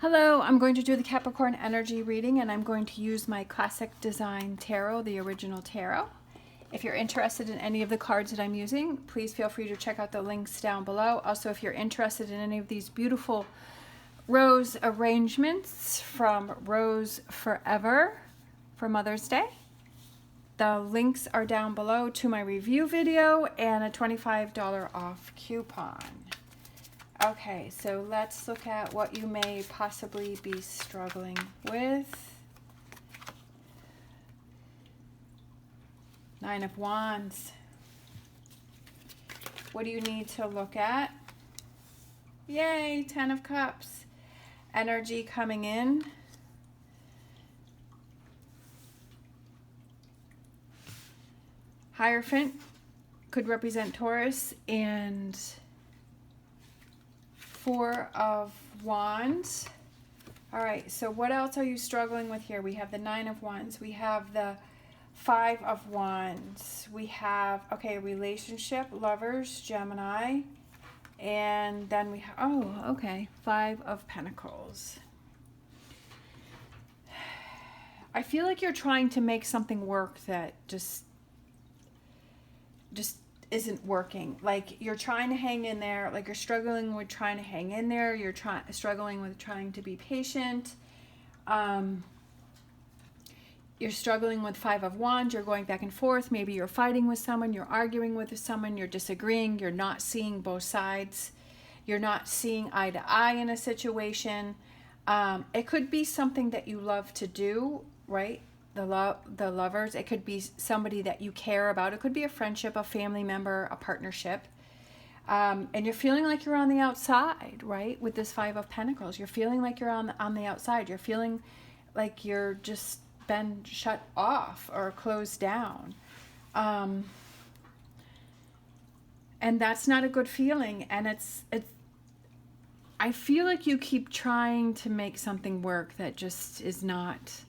Hello, I'm going to do the Capricorn energy reading, and I'm going to use my classic design tarot, the original tarot. If you're interested in any of the cards that I'm using, please feel free to check out the links down below. Also, if you're interested in any of these beautiful rose arrangements from Rose Forever for Mother's Day, the links are down below to my review video and a $25 off coupon. Okay, so let's look at what you may possibly be struggling with. Nine of Wands. What do you need to look at? Yay, 10 of Cups. Energy coming in. Hierophant could represent Taurus, and Four of Wands. All right, so what else are you struggling with here? We have the Nine of Wands. We have the Five of Wands. We have, okay, relationship, lovers, Gemini. And then we have, oh, okay, Five of Pentacles. I feel like you're trying to make something work that just isn't working. Like you're trying to hang in there, like you're struggling with trying to hang in there, you're struggling with trying to be patient. You're struggling with Five of Wands, you're going back and forth, maybe you're fighting with someone, you're arguing with someone, you're disagreeing, you're not seeing both sides, you're not seeing eye to eye in a situation. It could be something that you love to do, right? The lovers, it could be somebody that you care about. It could be a friendship, a family member, a partnership. And you're feeling like you're on the outside, right? With this Five of Pentacles, you're feeling like you're on the outside. You're feeling like you're just been shut off or closed down. And that's not a good feeling. And I feel like you keep trying to make something work that just is not.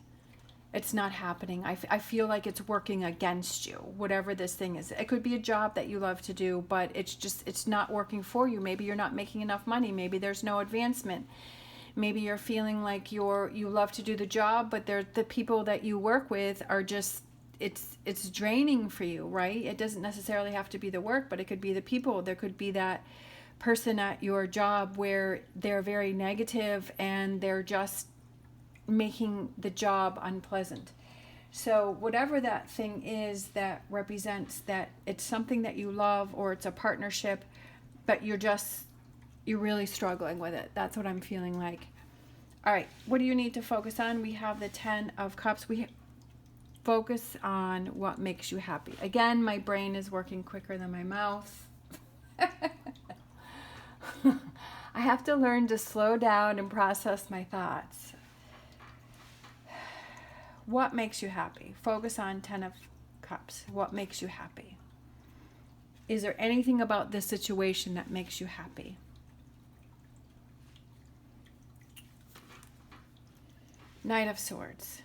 It's not happening. I feel like it's working against you, whatever this thing is. It could be a job that you love to do, but it's not working for you. Maybe you're not making enough money. Maybe there's no advancement. Maybe you're feeling like you love to do the job, but the people that you work with are just, it's draining for you, right? It doesn't necessarily have to be the work, but it could be the people. There could be that person at your job where they're very negative and they're just making the job unpleasant. So whatever that thing is that represents that it's something that you love or it's a partnership, but you're really struggling with it. That's what I'm feeling like. All right, what do you need to focus on? We have the 10 of Cups. We focus on what makes you happy. Again, my brain is working quicker than my mouth. I have to learn to slow down and process my thoughts. What makes you happy? Focus on 10 of Cups. What makes you happy? Is there anything about this situation that makes you happy? Knight of Swords.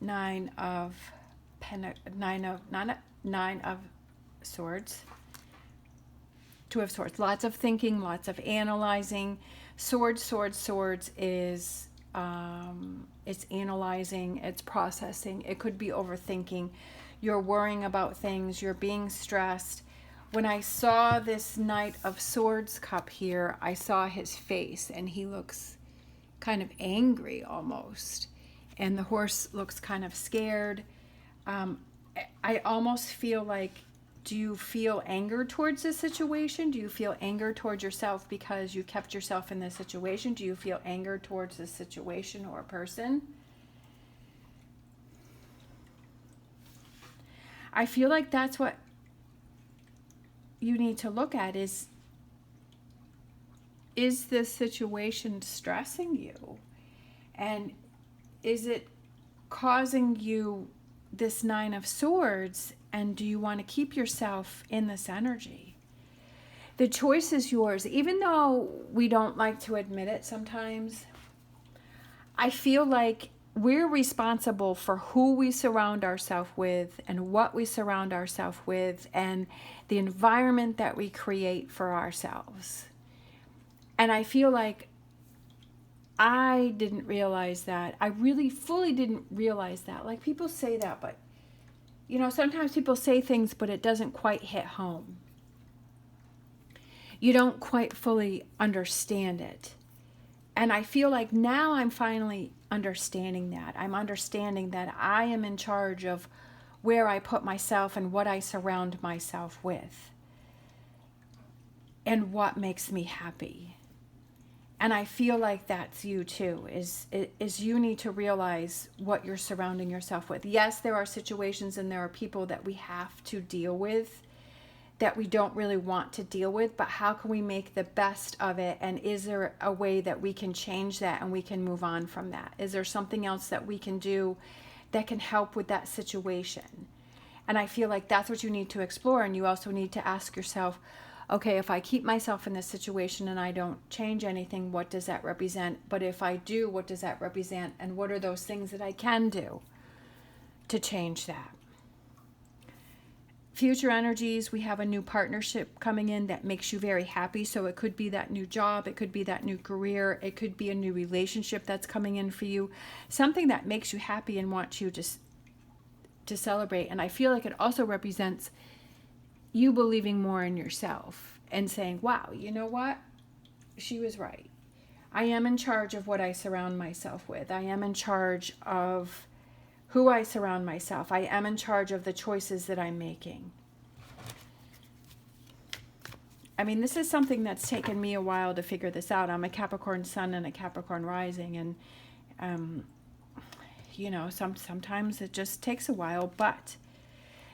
Nine of Swords. Two of Swords. Lots of thinking, lots of analyzing. Swords is it's analyzing, it's processing. It could be overthinking. You're worrying about things, you're being stressed. When I saw this Knight of Swords cup here, I saw his face and he looks kind of angry almost. And the horse looks kind of scared. I almost feel like, do you feel anger towards this situation? Do you feel anger towards yourself because you kept yourself in this situation? Do you feel anger towards this situation or person? I feel like that's what you need to look at is this situation stressing you? And is it causing you this Nine of Swords? And do you want to keep yourself in this energy? The choice is yours. Even though we don't like to admit it sometimes, I feel like we're responsible for who we surround ourselves with and what we surround ourselves with and the environment that we create for ourselves. And I feel like I didn't realize that. I really fully didn't realize that. Like, people say that, but you know, sometimes people say things, but it doesn't quite hit home. You don't quite fully understand it. And I feel like now I'm finally understanding that. I'm understanding that I am in charge of where I put myself and what I surround myself with and what makes me happy. And I feel like that's you too, is you need to realize what you're surrounding yourself with. Yes, there are situations and there are people that we have to deal with that we don't really want to deal with, but how can we make the best of it? And is there a way that we can change that and we can move on from that? Is there something else that we can do that can help with that situation? And I feel like that's what you need to explore. And you also need to ask yourself, okay, if I keep myself in this situation and I don't change anything, what does that represent? But if I do, what does that represent? And what are those things that I can do to change that? Future energies, we have a new partnership coming in that makes you very happy. So it could be that new job, it could be that new career, it could be a new relationship that's coming in for you. Something that makes you happy and wants you to celebrate. And I feel like it also represents you believing more in yourself and saying, wow, you know what? She was right. I am in charge of what I surround myself with. I am in charge of who I surround myself. I am in charge of the choices that I'm making. I mean, this is something that's taken me a while to figure this out. I'm a Capricorn sun and a Capricorn rising, and you know, sometimes it just takes a while, but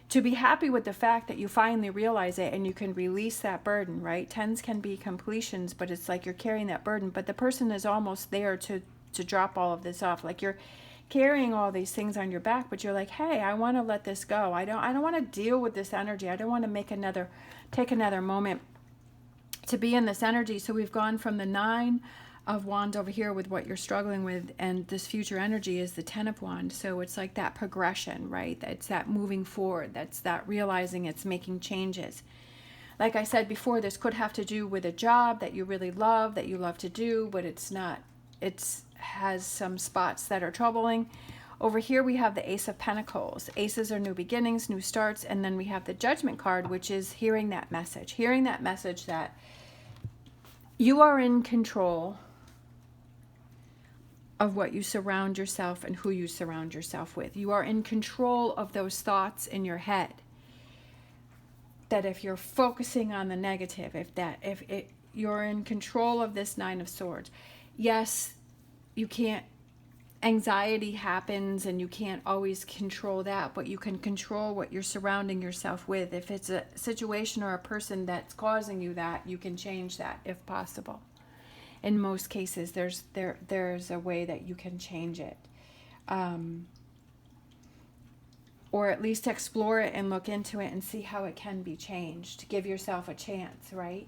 to be happy with the fact that you finally realize it and you can release that burden, right? Tens can be completions, but it's like you're carrying that burden, but the person is almost there to drop all of this off. Like, you're carrying all these things on your back, but you're like, hey, I want to let this go. I don't want to deal with this energy. I don't want to take another moment to be in this energy. So we've gone from the 9 of Wands over here with what you're struggling with, and this future energy is the 10 of Wands. So it's like that progression, right? It's that moving forward. That's that realizing it's making changes. Like I said before, this could have to do with a job that you really love, that you love to do, but it's not. It's has some spots that are troubling. Over here we have the Ace of Pentacles. Aces are new beginnings, new starts, and then we have the Judgment card, which is hearing that message that you are in control of what you surround yourself and who you surround yourself with. You are in control of those thoughts in your head. That if you're focusing on the negative, if you're in control of this 9 of Swords. Yes, you can't, anxiety happens and you can't always control that, but you can control what you're surrounding yourself with. If it's a situation or a person that's causing you that, you can change that if possible. In most cases, there's a way that you can change it. Or at least explore it and look into it and see how it can be changed. Give yourself a chance, right?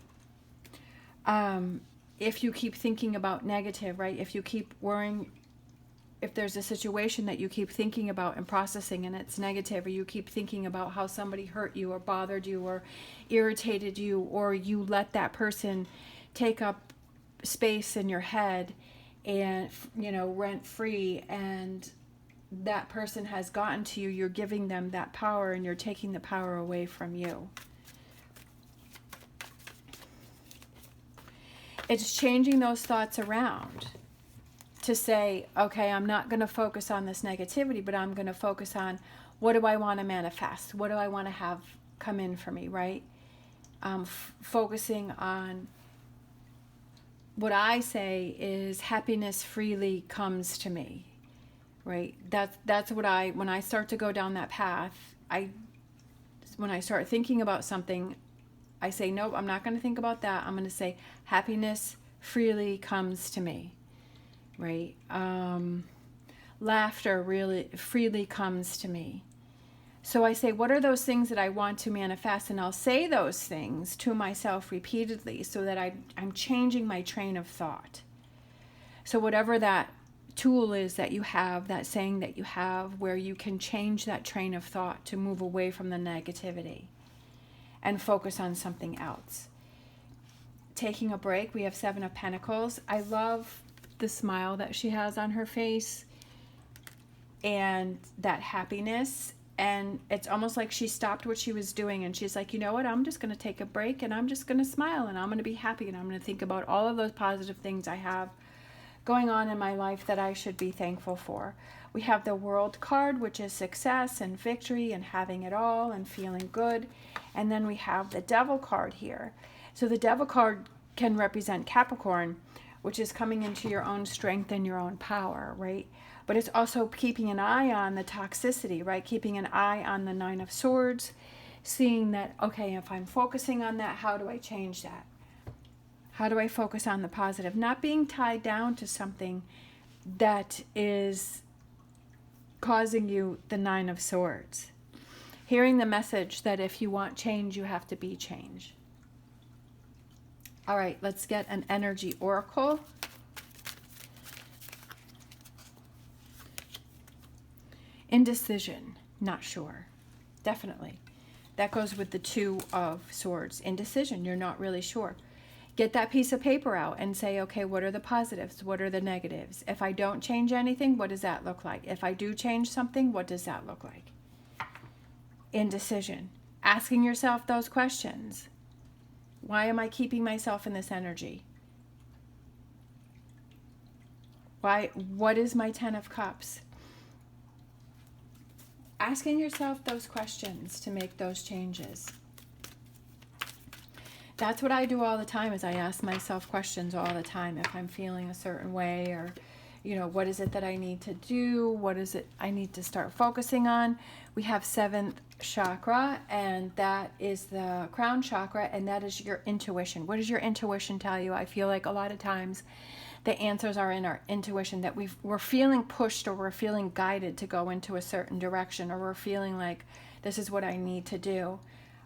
If you keep thinking about negative, right? If you keep worrying, if there's a situation that you keep thinking about and processing and it's negative, or you keep thinking about how somebody hurt you or bothered you or irritated you, or you let that person take up space in your head and, you know, rent free, and that person has gotten to you, you're giving them that power and you're taking the power away from you. It's changing those thoughts around to say, okay, I'm not going to focus on this negativity, but I'm going to focus on what do I want to manifest? What do I want to have come in for me, right? Focusing on what I say is happiness freely comes to me, right? That's what when I start to go down that path, when I start thinking about something, I say, nope, I'm not going to think about that. I'm going to say happiness freely comes to me, right? Laughter really freely comes to me. So I say, what are those things that I want to manifest? And I'll say those things to myself repeatedly so that I'm changing my train of thought. So whatever that tool is that you have, that saying that you have, where you can change that train of thought to move away from the negativity and focus on something else. Taking a break, we have Seven of Pentacles. I love the smile that she has on her face and that happiness. And it's almost like she stopped what she was doing and she's like, you know what, I'm just going to take a break and I'm just going to smile and I'm going to be happy and I'm going to think about all of those positive things I have going on in my life that I should be thankful for. We have the World card, which is success and victory and having it all and feeling good. And then we have the Devil card here. So the Devil card can represent Capricorn, which is coming into your own strength and your own power, right? But it's also keeping an eye on the toxicity, right? Keeping an eye on the Nine of Swords, seeing that, okay, if I'm focusing on that, how do I change that? How do I focus on the positive? Not being tied down to something that is causing you the Nine of Swords. Hearing the message that if you want change, you have to be change. All right, let's get an energy oracle. Indecision, not sure. Definitely. That goes with the Two of Swords. Indecision, you're not really sure. Get that piece of paper out and say, okay, what are the positives? What are the negatives? If I don't change anything, what does that look like? If I do change something, what does that look like? Indecision. Asking yourself those questions. Why am I keeping myself in this energy? What is my Ten of Cups? Asking yourself those questions to make those changes. That's what I do all the time, is I ask myself questions all the time. If I'm feeling a certain way, or, you know, what is it that I need to do? What is it I need to start focusing on? We have seventh chakra, and that is the crown chakra, and that is your intuition. What does your intuition tell you? I feel like a lot of times the answers are in our intuition, that we're feeling pushed or we're feeling guided to go into a certain direction, or we're feeling like this is what I need to do.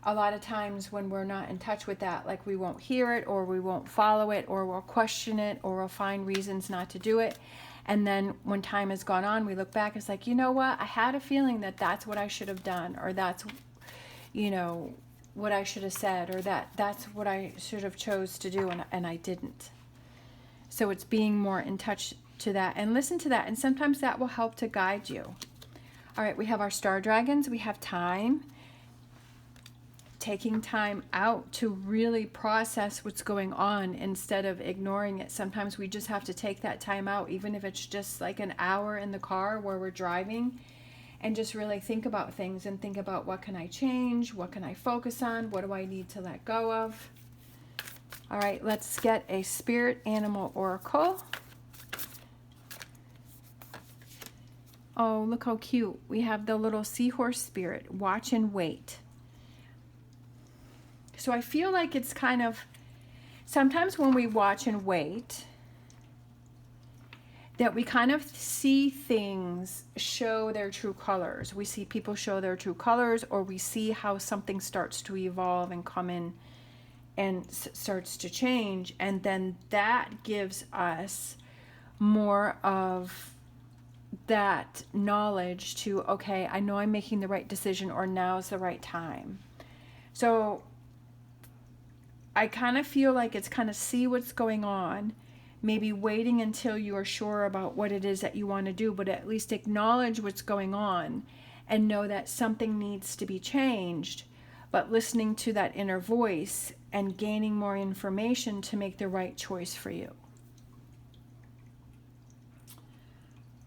A lot of times when we're not in touch with that, like we won't hear it, or we won't follow it, or we'll question it, or we'll find reasons not to do it. And then when time has gone on, we look back, it's like, you know what, I had a feeling that that's what I should have done, or that's, you know, what I should have said, or that's what I should have chose to do, and I didn't. So it's being more in touch to that and listen to that. And sometimes that will help to guide you. All right, we have our star dragons. We have time. Taking time out to really process what's going on instead of ignoring it. Sometimes we just have to take that time out, even if it's just like an hour in the car where we're driving, and just really think about things and think about, what can I change? What can I focus on? What do I need to let go of? All right, let's get a spirit animal oracle. Oh, look how cute. We have the little seahorse spirit, watch and wait. So I feel like it's kind of, sometimes when we watch and wait, that we kind of see things show their true colors. We see people show their true colors, or we see how something starts to evolve and come in and starts to change. And then that gives us more of that knowledge to, okay, I know I'm making the right decision, or now's the right time. So I kind of feel like it's kind of see what's going on, maybe waiting until you are sure about what it is that you want to do, but at least acknowledge what's going on and know that something needs to be changed, but listening to that inner voice and gaining more information to make the right choice for you.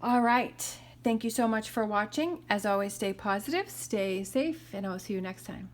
All right. Thank you so much for watching. As always, stay positive, stay safe, and I'll see you next time.